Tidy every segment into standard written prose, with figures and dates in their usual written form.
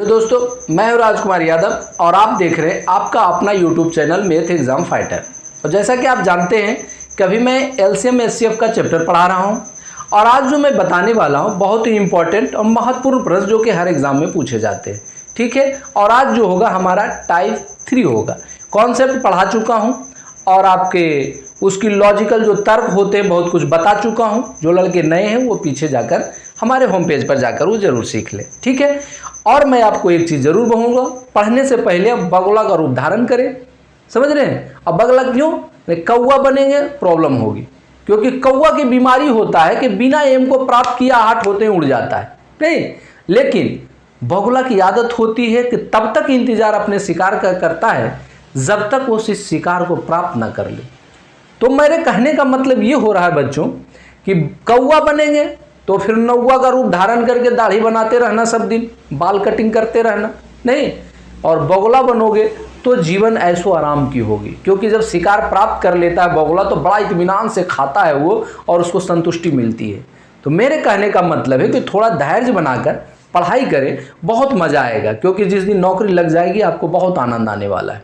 दोस्तों, मैं हूं राजकुमार यादव और आप देख रहे हैं आपका अपना YouTube channel math exam fighter. और जैसा कि आप जानते हैं कि अभी मैं LCM SCF का चैप्टर पढ़ा रहा हूं और आज जो मैं बताने वाला हूं बहुत ही इंपॉर्टेंट और महत्वपूर्ण प्रश्न जो कि हर एग्जाम में पूछे जाते हैं। ठीक है, और आज जो होगा हमारा टाइप 3 होगा। कॉन्सेप्ट पढ़ा चुका हूँ और आपके उसकी लॉजिकल जो तर्क होते हैं बहुत कुछ बता चुका हूँ। जो लड़के नए हैं वो पीछे जाकर हमारे होम पेज पर जाकर वो जरूर सीख ले। ठीक है, और मैं आपको एक चीज़ जरूर कहूँगा, पढ़ने से पहले अब बगुला का रूप धारण करें। समझ रहे हैं? अब बगुला क्यों? कौवा बनेंगे प्रॉब्लम होगी, क्योंकि कौवा की बीमारी होता है कि बिना एम को प्राप्त किया हाथ होते उड़ जाता है। नहीं, लेकिन बगुला की आदत होती है कि तब तक इंतजार अपने शिकार का करता है जब तक वो इस शिकार को प्राप्त न कर ले। तो मेरे कहने का मतलब ये हो रहा है बच्चों कि कौवा बनेंगे तो फिर नौवा का रूप धारण करके दाढ़ी बनाते रहना, सब दिन बाल कटिंग करते रहना नहीं। और बगुला बनोगे तो जीवन ऐसो आराम की होगी, क्योंकि जब शिकार प्राप्त कर लेता है बगुला तो बड़ा इत्मीनान से खाता है वो और उसको संतुष्टि मिलती है। तो मेरे कहने का मतलब है कि थोड़ा धैर्य बनाकर पढ़ाई करें, बहुत मज़ा आएगा, क्योंकि जिस दिन नौकरी लग जाएगी आपको बहुत आनंद आने वाला है।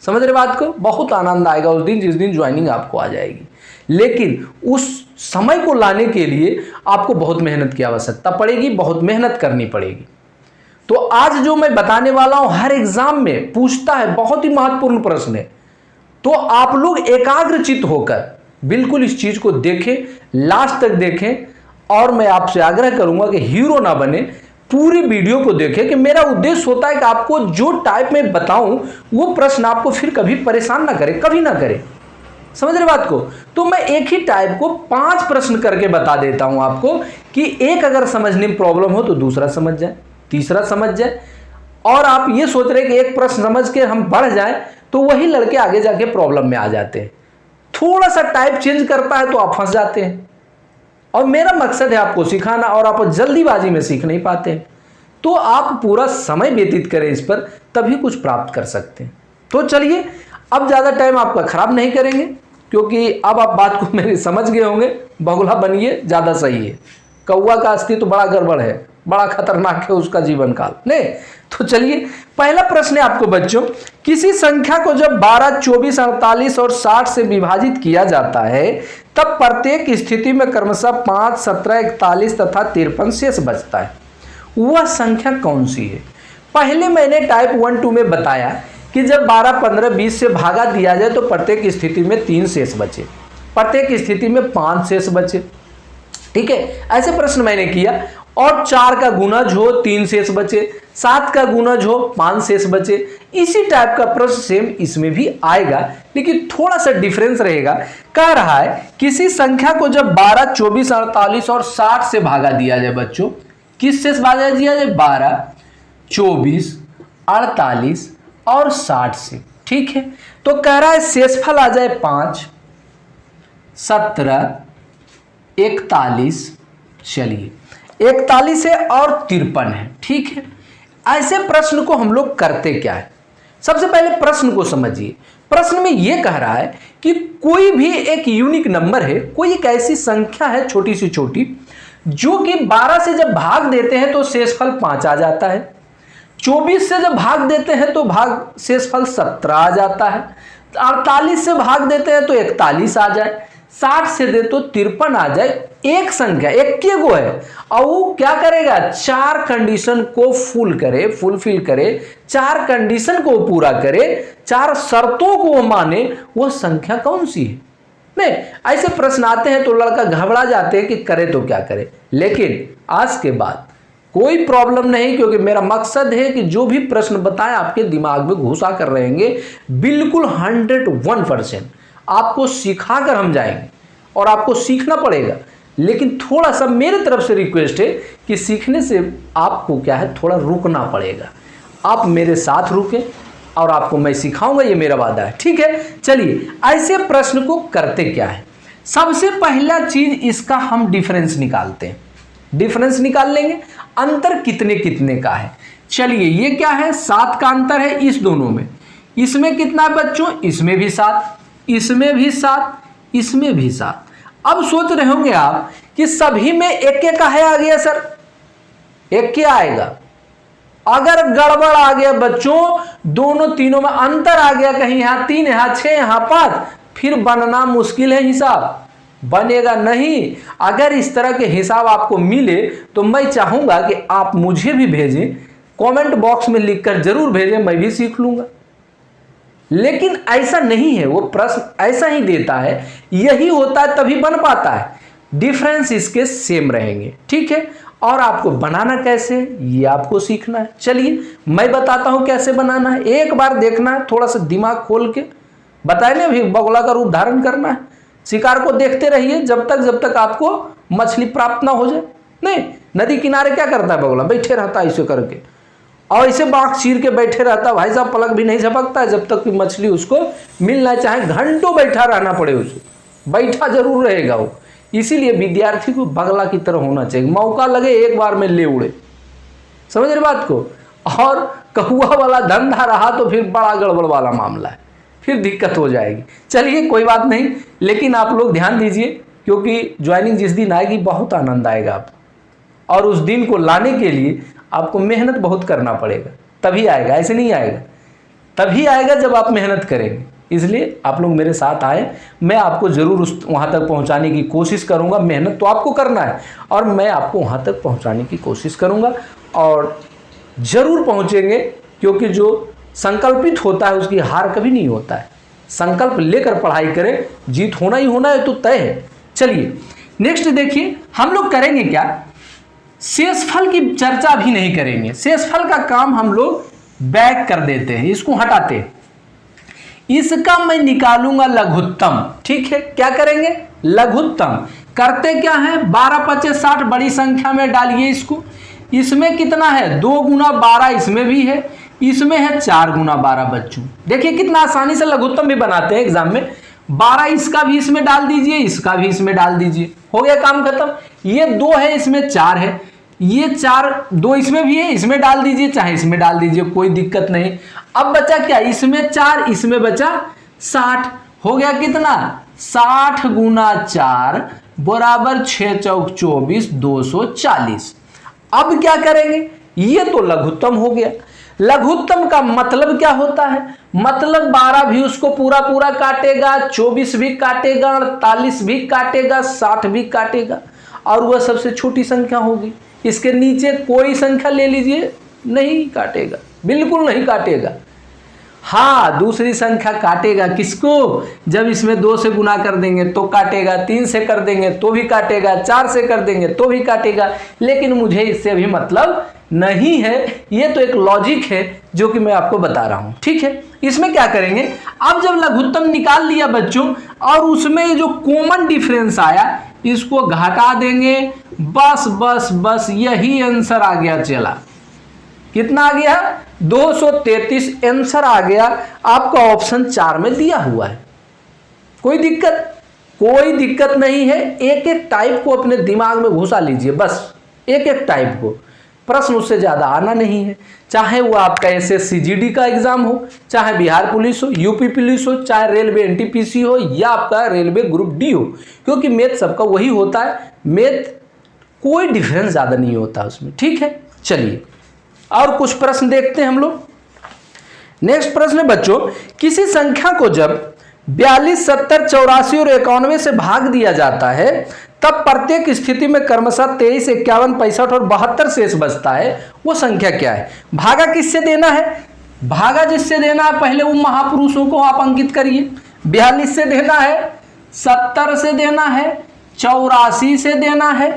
समझ रहे बात को? बहुत आनंद आएगा उस दिन जिस दिन ज्वाइनिंग आपको आ जाएगी। लेकिन उस समय को लाने के लिए आपको बहुत मेहनत की आवश्यकता पड़ेगी, बहुत मेहनत करनी पड़ेगी। तो आज जो मैं बताने वाला हूं हर एग्जाम में पूछता है, बहुत ही महत्वपूर्ण प्रश्न है। तो आप लोग एकाग्रचित्त होकर बिल्कुल इस चीज को देखें, लास्ट तक देखें। और मैं आपसे आग्रह करूंगा कि हीरो ना बने, पूरी वीडियो को देखें। कि मेरा उद्देश्य होता है कि आपको जो टाइप में बताऊं वो प्रश्न आपको फिर कभी परेशान ना करे, कभी ना करे। समझ रहे बात को? तो मैं एक ही टाइप को 5 प्रश्न करके बता देता हूं आपको कि एक अगर समझने में प्रॉब्लम हो तो दूसरा समझ जाए, तीसरा समझ जाए। और आप ये सोच रहे कि एक प्रश्न समझ के हम बढ़ जाए तो वही लड़के आगे जाके प्रॉब्लम में आ जाते हैं। थोड़ा सा टाइप चेंज करता है तो आप फंस जाते हैं। और मेरा मकसद है आपको सिखाना, और आप जल्दीबाजी में सीख नहीं पाते हैं। तो आप पूरा समय व्यतीत करें इस पर, तभी कुछ प्राप्त कर सकते हैं। तो चलिए, अब ज़्यादा टाइम आपका खराब नहीं करेंगे, क्योंकि अब आप बात को मेरी समझ गए होंगे। बगुला बनिए, ज़्यादा सही है। कौवा का अस्तित्व बड़ा गड़बड़ है, बड़ा खतरनाक है उसका जीवन काल। नहीं, तो चलिए पहला प्रश्न है आपको बच्चों, किसी संख्या को जब 12, 24, 48 और 60 से विभाजित किया जाता है तब प्रत्येक स्थिति में क्रमशः 5, 17, 41 तथा 53 शेष बचता है। वह संख्या कौन सी है? पहले मैंने टाइप 1, 2 में बताया कि जब 12, 15, 20 से भागा दिया जाए तो प्रत्येक स्थिति में 3 शेष बचे, प्रत्येक स्थिति में 5 शेष बचे। ठीक है, ऐसे प्रश्न मैंने किया। और 4 का गुणज हो 3 शेष बचे, 7 का गुणज हो 5 शेष बचे। इसी टाइप का प्रश्न सेम इसमें भी आएगा, लेकिन थोड़ा सा डिफरेंस रहेगा। कह रहा है किसी संख्या को जब 12, 24, 48 और 60 से भागा दिया जाए बच्चों, किस से भागा दिया जाए? 12, 24, 48 और 60 से। ठीक है, तो कह रहा है शेषफल आ जाए 5, 17, 41। चलिए 41 है और 53 है। ठीक है, ऐसे प्रश्न को हम लोग करते क्या है? सबसे पहले प्रश्न को समझिए। प्रश्न में यह कह रहा है कि कोई भी एक यूनिक नंबर है, कोई एक ऐसी संख्या है छोटी सी छोटी, जो कि 12 से जब भाग देते हैं तो शेषफल 5 आ जाता है, 24 से जब भाग देते हैं तो शेषफल 17 आ जाता है, 48 से भाग देते हैं तो 41 आ जाए, 60 से दे तो 53 आ जाए। एक संख्या एक गो है और वो क्या करेगा? 4 कंडीशन को फुलफिल करे, 4 कंडीशन को पूरा करे, 4 शर्तों को माने। वो संख्या कौन सी है? नहीं, ऐसे प्रश्न आते हैं तो लड़का घबरा जाते हैं कि करे तो क्या करे। लेकिन आज के बाद कोई प्रॉब्लम नहीं, क्योंकि मेरा मकसद है कि जो भी प्रश्न बताएं आपके दिमाग में घुसा कर रहेंगे। बिल्कुल 101% आपको सिखा कर हम जाएंगे और आपको सीखना पड़ेगा। लेकिन थोड़ा सा मेरे तरफ से रिक्वेस्ट है कि सीखने से आपको क्या है, थोड़ा रुकना पड़ेगा। आप मेरे साथ रुकें और आपको मैं सिखाऊंगा, ये मेरा वादा है। ठीक है, चलिए ऐसे प्रश्न को करते क्या है। सबसे पहला चीज इसका हम डिफरेंस निकालते हैं। डिफरेंस निकाल लेंगे, अंतर कितने कितने का है। चलिए ये क्या है? 7 का अंतर है इस दोनों में। इसमें कितना है बच्चों? इसमें भी 7, इसमें भी 7, इसमें भी 7। अब सोच रहे होंगे आप कि सभी में एक एक का है आ गया सर, एक क्या आएगा? अगर गड़बड़ आ गया बच्चों, दोनों तीनों में अंतर आ गया, कहीं यहां 3 यहां 6 यहां 5, फिर बनना मुश्किल है, हिसाब बनेगा नहीं। अगर इस तरह के हिसाब आपको मिले तो मैं चाहूंगा कि आप मुझे भी भेजें, कमेंट बॉक्स में लिखकर जरूर भेजें, मैं भी सीख लूंगा। लेकिन ऐसा नहीं है, वो प्रश्न ऐसा ही देता है, यही होता है तभी बन पाता है, डिफरेंस इसके सेम रहेंगे, ठीक है। और आपको बनाना कैसे, ये आपको सीखना है। चलिए मैं बताता हूं कैसे बनाना है, एक बार देखना है, थोड़ा सा दिमाग खोल के बताए ना, अभी बगुला का रूप धारण करना है। शिकार को देखते रहिए जब तक आपको मछली प्राप्त ना हो जाए। नहीं, नदी किनारे क्या करता है बगुला, बैठे रहता है ऐसे करके, और इसे बाँख चीर के बैठे रहता, भाई साहब पलक भी नहीं झपकता है जब तक कि मछली उसको मिल ना, चाहे घंटों बैठा रहना पड़े, उसको बैठा जरूर रहेगा वो। इसीलिए विद्यार्थी को बगला की तरह होना चाहिए, मौका लगे एक बार में ले उड़े, समझ रहे बात को। और कौआ वाला धंधा रहा तो फिर बड़ा गड़बड़ वाला मामला है, फिर दिक्कत हो जाएगी। चलिए कोई बात नहीं, लेकिन आप लोग ध्यान दीजिए, क्योंकि ज्वाइनिंग जिस दिन आएगी बहुत आनंद आएगा आप, और उस दिन को लाने के लिए आपको मेहनत बहुत करना पड़ेगा, तभी आएगा, ऐसे नहीं आएगा। तभी आएगा जब आप मेहनत करेंगे। इसलिए आप लोग मेरे साथ आए, मैं आपको जरूर वहाँ तक पहुँचाने की कोशिश करूँगा। मेहनत तो आपको करना है और मैं आपको वहाँ तक पहुँचाने की कोशिश करूँगा, और ज़रूर पहुँचेंगे, क्योंकि जो संकल्पित होता है उसकी हार कभी नहीं होता है। संकल्प लेकर पढ़ाई करें, जीत होना ही होना है तो तय है। चलिए नेक्स्ट देखिए, हम लोग करेंगे क्या, शेषफल की चर्चा भी नहीं करेंगे। शेषफल का काम हम लोग बैक कर देते हैं, इसको हटाते हैं। इसका मैं निकालूंगा लघुत्तम, ठीक है। क्या करेंगे, लघुत्तम करते क्या है, 12 25 60 बड़ी संख्या में डालिए इसको। इसमें कितना है, 2 गुना 12 इसमें भी है, इसमें है 4 गुना 12 बच्चों। देखिए कितना आसानी से लघुत्तम भी बनाते हैं एग्जाम में। 12 इसका भी इसमें डाल दीजिए, इसका भी इसमें डाल दीजिए, हो गया काम खत्म। ये 2 है, इसमें 4 है, ये 4 2 इसमें भी है, इसमें डाल दीजिए, चाहे इसमें डाल दीजिए, कोई दिक्कत नहीं। अब बचा क्या, इसमें 4, इसमें बचा 60, हो गया कितना, 60 गुना 4 बराबर 6 चौक 24 240। अब क्या करेंगे, ये तो लघुत्तम हो गया। लघुत्तम का मतलब क्या होता है, मतलब 12 भी उसको पूरा पूरा काटेगा, 24 भी काटेगा, 48 भी काटेगा, 60 भी काटेगा, और वह सबसे छोटी संख्या होगी। इसके नीचे कोई संख्या ले लीजिए, नहीं काटेगा, बिल्कुल नहीं काटेगा। हाँ, दूसरी संख्या काटेगा, किसको, जब इसमें 2 से गुना कर देंगे तो काटेगा, 3 से कर देंगे तो भी काटेगा, 4 से कर देंगे तो भी काटेगा। लेकिन मुझे इससे भी मतलब नहीं है, ये तो एक लॉजिक है जो कि मैं आपको बता रहा हूं, ठीक है। इसमें क्या करेंगे, अब जब लघुत्तम निकाल लिया बच्चों, और उसमें जो कॉमन डिफरेंस आया इसको घटा देंगे, बस बस बस यही आंसर आ गया। चला, कितना आ गया, 233 आंसर आ गया। आपका ऑप्शन 4 में दिया हुआ है, कोई दिक्कत नहीं है। एक एक टाइप को अपने दिमाग में घुसा लीजिए, बस एक एक टाइप को, प्रश्न उससे ज़्यादा आना नहीं है। चाहे वो आपका SSC GD का एग्जाम हो, चाहे बिहार पुलिस हो, यूपी पुलिस हो, चाहे रेलवे NTPC हो, या आपका रेलवे ग्रुप D हो, क्योंकि मैथ सबका वही होता है। मैथ कोई डिफरेंस ज़्यादा नहीं होता उसमें, ठीक है। चलिए और कुछ प्रश्न देखते हैं हम लोग। नेक्स्ट प्रश्न है बच्चों, किसी संख्या को जब 42, 70, 84 और 91 से भाग दिया जाता है तब प्रत्येक स्थिति में क्रमशः 23, 51, 65 और 72 शेष बचता है, वो संख्या क्या है। भागा किससे देना है, भागा जिससे देना है पहले वो महापुरुषों को आप अंकित करिए। 42 से देना है, 70 से देना है, 84 से देना है,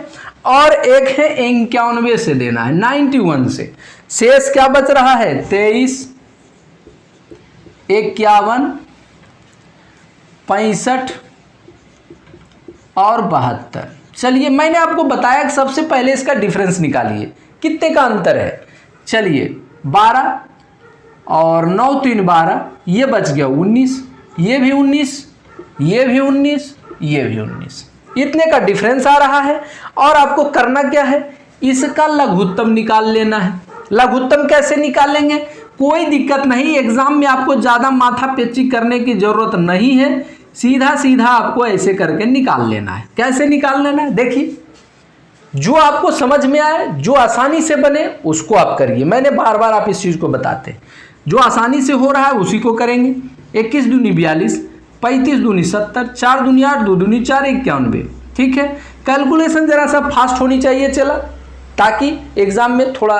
और एक है 91 से देना है, 91 से। शेष क्या बच रहा है, 23, 51, 65 और 72। चलिए मैंने आपको बताया कि सबसे पहले इसका डिफरेंस निकालिए, कितने का अंतर है। चलिए 12 और 9 3 12, ये बच गया 19, ये भी 19, ये भी 19, ये भी 19, इतने का डिफरेंस आ रहा है। और आपको करना क्या है, इसका लघुत्तम निकाल लेना है। लघुत्तम कैसे निकालेंगे, कोई दिक्कत नहीं, एग्जाम में आपको ज़्यादा माथापेची करने की ज़रूरत नहीं है, सीधा सीधा आपको ऐसे करके निकाल लेना है। कैसे निकाल लेना है, देखिए जो आपको समझ में आए, जो आसानी से बने उसको आप करिए। मैंने बार बार आप इस चीज़ को बताते हैं, जो आसानी से हो रहा है उसी को करेंगे। 21 दूनी 42, 35 दूनी 70, 4 दूनी 8, 2 दूनी 4, 91। ठीक है, कैलकुलेशन जरा सा फास्ट होनी चाहिए चला, ताकि एग्जाम में थोड़ा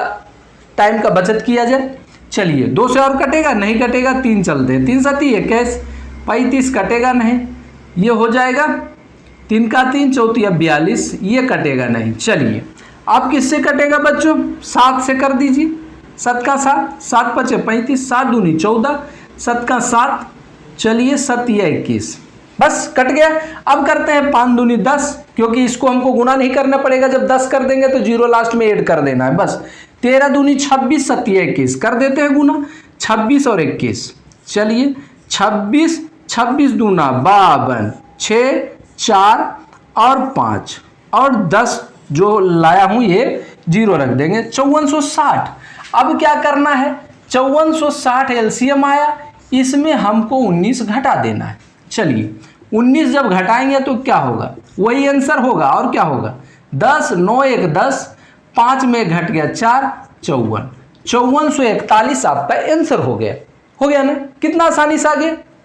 टाइम का बचत किया जाए। चलिए 2 से और कटेगा, नहीं कटेगा, 3 चलते हैं, 3 7 21, 35 कटेगा नहीं, ये हो जाएगा 3 का 3, 4 42, ये कटेगा नहीं। चलिए अब किससे कटेगा बच्चों, 7 से कर दीजिए, 7 का 7, 7 5 35, 7 दूनी 14, 7 का 7, चलिए 7 21, बस कट गया। अब करते हैं 5 दूनी 10, क्योंकि इसको हमको गुना नहीं करना पड़ेगा, जब 10 कर देंगे तो 0 लास्ट में ऐड कर देना है बस। 13 दूनी 26, 7 21, कर देते हैं गुना, 26 और 21, चलिए 26, 26 दूना 52, 6 4 और 5 और 10 जो लाया हूँ ये 0 रख देंगे, 5460। अब क्या करना है, 5460 एलसीएम आया, इसमें हमको 19 घटा देना है। चलिए 19 जब घटाएंगे तो क्या होगा, वही आंसर होगा, और क्या होगा, 10 9 1 10, 5 में घट गया 4, 54, 5441 आपका आंसर हो गया ना। कितना आसानी से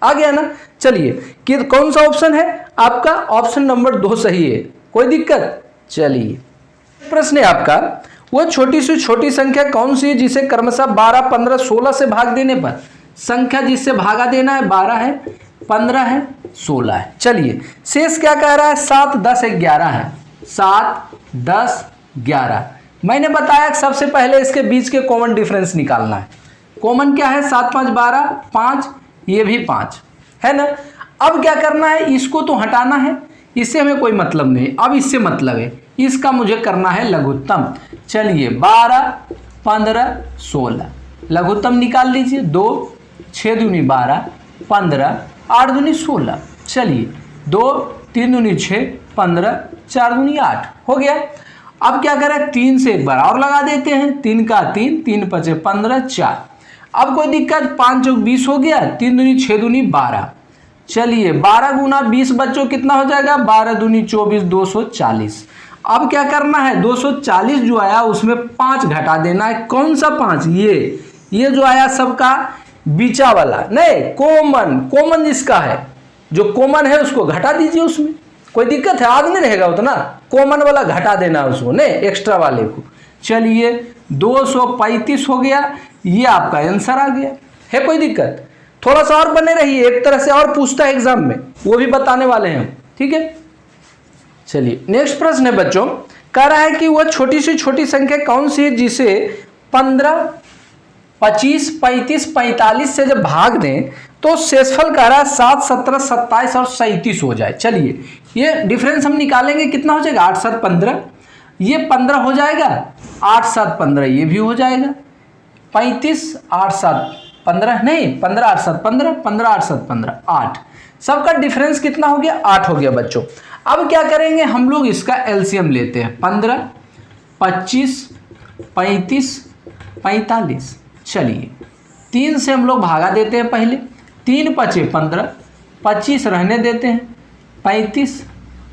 आ गया ना। चलिए कि कौन सा ऑप्शन है आपका, ऑप्शन नंबर 2 सही है, कोई दिक्कत। चलिए प्रश्न है आपका, वो छोटी से छोटी संख्या कौन सी है जिसे क्रमशः 12 15 16 से भाग देने पर, संख्या जिससे भागा देना है 12 है, 15 है, 16 है। चलिए शेष क्या कह रहा है, 7 10 11 है, 7 10 11। मैंने बताया सबसे पहले इसके बीच के कॉमन डिफरेंस निकालना है। कॉमन क्या है, 7 5 12, 5, ये भी 5 है ना। अब क्या करना है, इसको तो हटाना है, इससे हमें कोई मतलब नहीं, अब इससे मतलब है, इसका मुझे करना है लघुत्तम। चलिए 12 15 16 लघुत्तम निकाल लीजिए, 2 6 दूनी 12, 15 8 दूनी 16, चलिए 2 3 दूनी 6 15, 4 दूनी 8 हो गया। अब क्या करें, 3 से एक बार और लगा देते हैं, 3 का 3, 3 5 15 4। अब कोई दिक्कत, 5 चौक 20 हो गया, 3 दूनी 6 दूनी 12, चलिए 12 गुना 20 बच्चों कितना हो जाएगा, 12 दूनी 24 240। अब क्या करना है, 240 जो आया उसमें 5 घटा देना है। कौन सा 5, ये जो आया सबका बीचा वाला, नहीं कॉमन जिसका है, जो कॉमन है उसको घटा दीजिए, उसमें कोई दिक्कत है, याद नहीं रहेगा उतना, कॉमन वाला घटा देना है उसको, नहीं एक्स्ट्रा वाले को। चलिए 235 हो गया, ये आपका आंसर आ गया है। कोई दिक्कत, थोड़ा सा और बने रहिए, एक तरह से और पूछता है एग्जाम में, वो भी बताने वाले हैं, ठीक है। चलिए नेक्स्ट प्रश्न है बच्चों, कह रहा है कि वह छोटी से छोटी संख्या कौन सी है जिसे 15 25 35 45 से जब भाग दें तो शेषफल कह रहा है 7 17 27 और 37 हो जाए। चलिए ये डिफरेंस हम निकालेंगे, कितना हो जाएगा, 8 7 15, ये 15 हो जाएगा, 8 7 15 ये भी हो जाएगा, 35 8 7 15 नहीं 15 8 7 15, 15 8 7 15 8, सबका डिफरेंस कितना हो गया, 8 हो गया बच्चों। अब क्या करेंगे, हम लोग इसका एलसीएम लेते हैं, 15 25 35 45। चलिए 3 से हम लोग भागा देते हैं, पहले 3 5 15, 25 रहने देते हैं, 35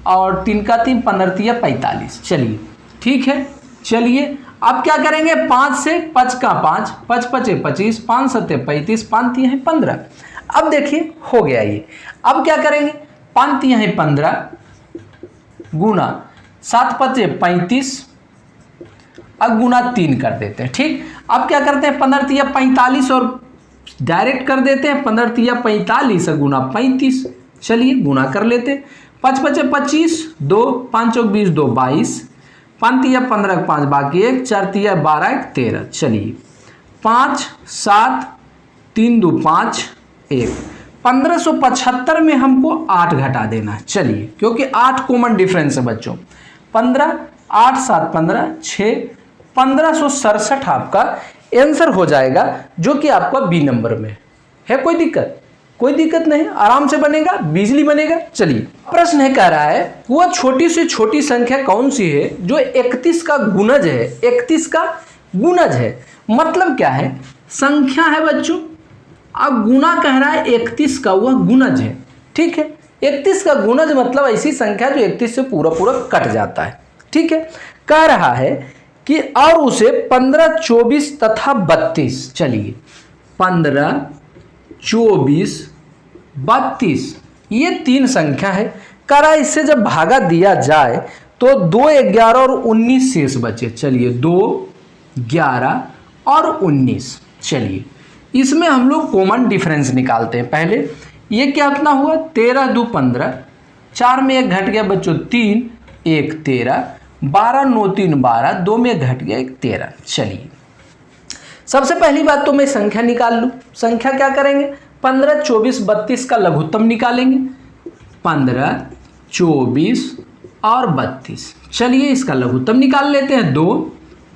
और 3 का 3 15 45। चलिए ठीक है। चलिए अब क्या करेंगे, 5 से 5 का 5, 5 5 25, 5 7 35, 5 3 15। अब देखिए हो गया ये। अब क्या करेंगे, 5 3 15 गुना 7 5 35, अब गुना 3 कर देते हैं, ठीक। अब क्या करते हैं, 15 3 45 और डायरेक्ट कर देते हैं, 15 3 45 गुना 35। चलिए गुना कर लेते हैं, 5 5 25, 2 5 चौक 20 2 22, 5 3 15 5 बाकी 1, 4 3 12 1 13। चलिए 5 7 3 2 5 1, 1575 में हमको 8 घटा देना है। चलिए क्योंकि 8 कॉमन डिफरेंस है बच्चों, 15 8 7 15 6, 1567 आपका आंसर हो जाएगा, जो कि आपका बी नंबर में है। कोई दिक्कत, कोई दिक्कत नहीं, आराम से बनेगा, बिजली बनेगा। चलिए प्रश्न है, कह रहा है वह छोटी से छोटी संख्या कौन सी है जो 31 का गुणज है, 31 का गुणज है, मतलब क्या है, संख्या है बच्चों, अब गुना कह रहा है 31 का, वह गुणज है, ठीक है। 31 का गुणज मतलब ऐसी संख्या जो 31 से पूरा पूरा कट जाता है, ठीक है। कह रहा है कि और उसे 15, 24 तथा 32, चलिए 15, 24, 32 ये 3 संख्या है। कह रहा है इससे जब भागा दिया जाए तो 2, 11 और 19 शेष बचे। चलिए 2, 11 और 19। चलिए इसमें हम लोग कॉमन डिफरेंस निकालते हैं। पहले ये क्या कितना हुआ, 13 2 15, 4 में 1 घट गया बच्चों 3, 1 13, 12 9 3 12, 2 में 1 घट गया 1 13। चलिए सबसे पहली बात तो मैं संख्या निकाल लूँ। संख्या क्या करेंगे, 15, 24, 32 का लघुत्तम निकालेंगे। 15, 24 और 32। चलिए इसका लघुत्तम निकाल लेते हैं। 2,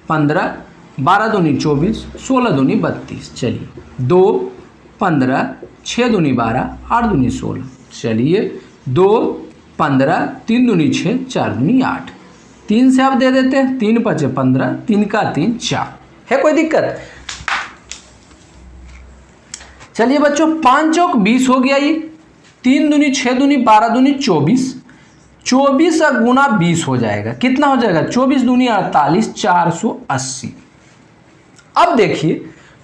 15, 12 दूनी 24, 16 दूनी 32। चलिए 2, 15, 6 दूनी 12, 8 दूनी 16। चलिए 2, 15, 3 दूनी 6, 4 दूनी 8। 3 से आप दे देते हैं, 3 5 15, 3 का 3 4। है कोई दिक्कत? चलिए बच्चों 5 चौक 20 हो गया। ये 3 दूनी 6 दूनी 12 दूनी 24, 24 का गुना 20 हो जाएगा। कितना हो जाएगा, 24 दूनी 48, 480। अब देखिए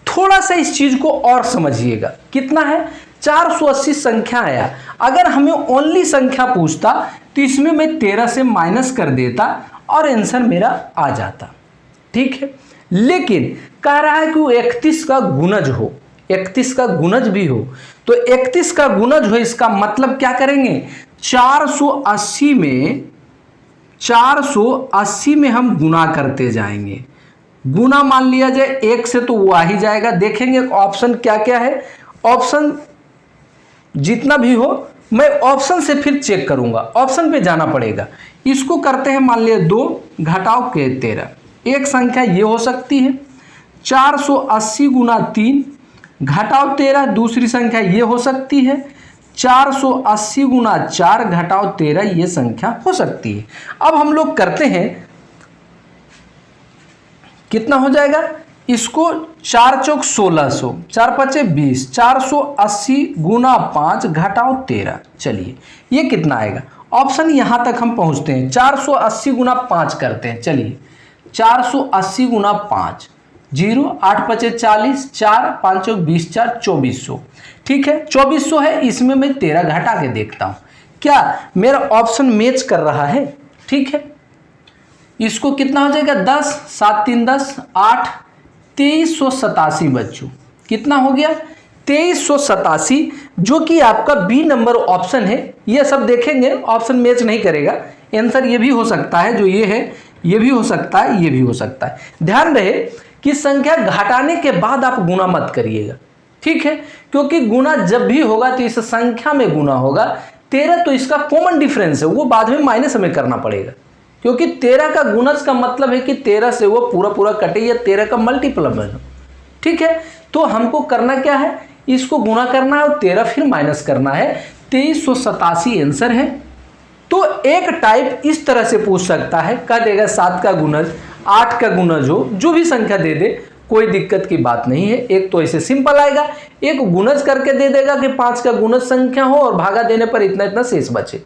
थोड़ा सा इस चीज को और समझिएगा। कितना है, 480 संख्या आया। अगर हमें ओनली संख्या पूछता तो इसमें मैं 13 से माइनस कर देता और आंसर मेरा आ जाता। ठीक है, लेकिन कह रहा है कि वो 31 का गुणज हो, 31 का गुणज भी हो। तो 31 का गुणज हो इसका मतलब क्या करेंगे, 480 में हम गुना करते जाएंगे। गुना मान लिया जाए 1 से तो वो आ ही जाएगा। देखेंगे ऑप्शन क्या क्या है, ऑप्शन जितना भी हो मैं ऑप्शन से फिर चेक करूंगा, ऑप्शन पे जाना पड़ेगा। इसको करते हैं, मान लिया 2 घटाओ के 13। एक संख्या ये हो सकती है 480 गुना 3 घटाओ 13। दूसरी संख्या ये हो सकती है 480 गुना 4 घटाओ 13, ये संख्या हो सकती है। अब हम लोग करते हैं, कितना हो जाएगा इसको, 4 चौक 1600, 4 पचे 20, 480 गुना 5 घटाओ 13। चलिए ये कितना आएगा, ऑप्शन यहां तक हम पहुंचते हैं। 480 गुना 5 करते हैं। चलिए 480 गुना 5, 0, 8 पचे 40, 4 5 चौक 20, 4 2400। ठीक है 2400 है, इसमें मैं 13 घटा के देखता हूं क्या मेरा ऑप्शन मैच कर रहा है। ठीक है, इसको कितना हो जाएगा, 10, 7 3 10, 8, 2387 बच्चों। कितना हो गया, 2387, जो कि आपका बी नंबर ऑप्शन है। ये सब देखेंगे ऑप्शन मैच नहीं करेगा, आंसर ये भी हो सकता है, जो ये है ये भी हो सकता है, ये भी हो सकता है। ध्यान रहे कि संख्या घटाने के बाद आप गुना मत करिएगा। ठीक है, क्योंकि गुना जब भी होगा तो इस संख्या में गुना होगा। 13 तो इसका कॉमन डिफरेंस है, वो बाद में माइनस हमें करना पड़ेगा, क्योंकि 13 का गुणज का मतलब है कि 13 से वो पूरा पूरा कटे या 13 का मल्टीपल है। ठीक है, तो हमको करना क्या है, इसको गुना करना है और 13 फिर माइनस करना है। 2387 आंसर है। तो एक टाइप इस तरह से पूछ सकता है, कह देगा 7 का गुणज, 8 का गुणज हो, जो भी संख्या दे दे, कोई दिक्कत की बात नहीं है। एक तो ऐसे सिंपल आएगा, एक गुणज करके दे देगा कि 5 का गुणज संख्या हो और भागा देने पर इतना इतना शेष बचे।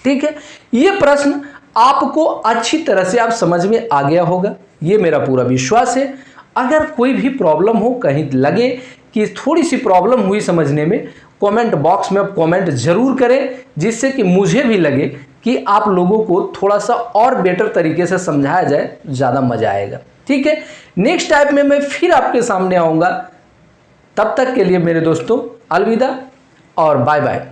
ठीक है, ये प्रश्न आपको अच्छी तरह से आप समझ में आ गया होगा, ये मेरा पूरा विश्वास है। अगर कोई भी प्रॉब्लम हो, कहीं लगे कि थोड़ी सी प्रॉब्लम हुई समझने में, कमेंट बॉक्स में आप कमेंट जरूर करें, जिससे कि मुझे भी लगे कि आप लोगों को थोड़ा सा और बेटर तरीके से समझाया जाए, ज़्यादा मजा आएगा। ठीक है, नेक्स्ट टाइप में मैं फिर आपके सामने आऊँगा। तब तक के लिए मेरे दोस्तों अलविदा और बाय बाय।